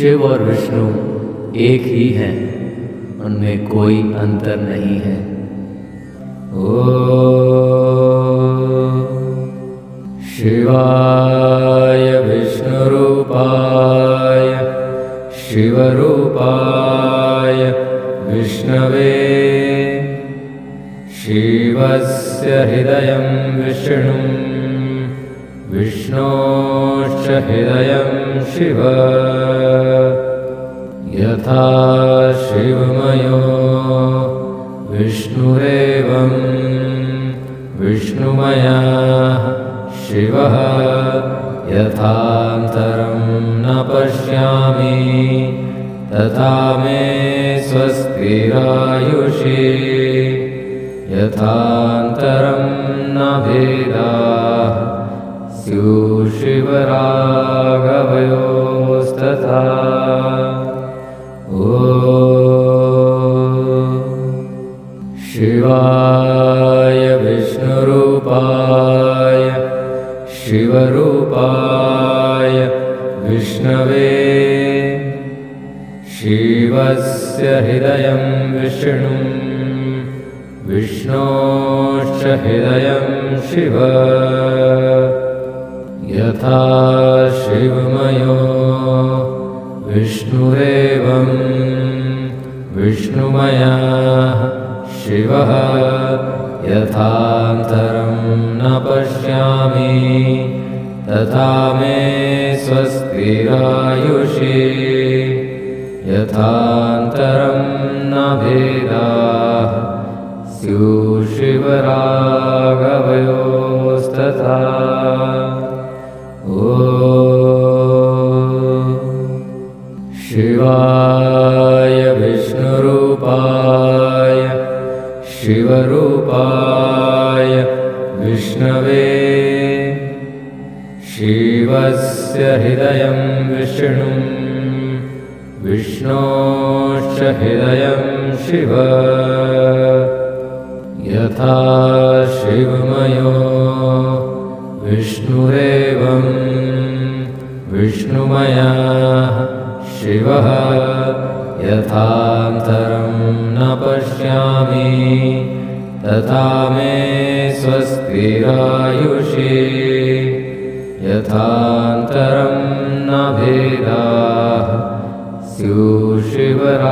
शिव और विष्णु एक ही हैं, उनमें कोई अंतर नहीं है। ओम शिवाय विष्णुरूपाय शिवरूपाय विष्णवे शिवस्य हृदयं विष्णुं विष्णोश्च हृदयं शिव यथा शिवमयो विष्णुरेवं विष्णुमयः शिवः यथान्तरं न पश्यामि तथा मे स्वस्तिरायुषी यथान्तरं न भेदाः स्युः शिवराघवयोस्तथा। शिवाय विष्णुरूपाय शिवरूपाय विष्णवे शिवस्य हृदयं विष्णुं विष्णोश्च हृदयं शिव यथा शिवमयो विष्णुरेवं विष्णुमयः शिवः यथान्तरं न पश्यामि तथा मे स्वस्तिरायुषी यथान्तरं न भेदाः स्युः शिवराघवयोस्तथा। शिवाय विष्णुरूपाय शिवरूपाय विष्णवे शिवस्य हृदयं विष्णुं विष्णोश्च हृदयं शिव यथा शिवमयो विष्णुरेवं विष्णुमयः शिवः यथान्तरं न पश्यामि तथा मे स्वस्तिरायुषी यथान्तरं न भेदाः स्युः शिवराघवयोस्तथा।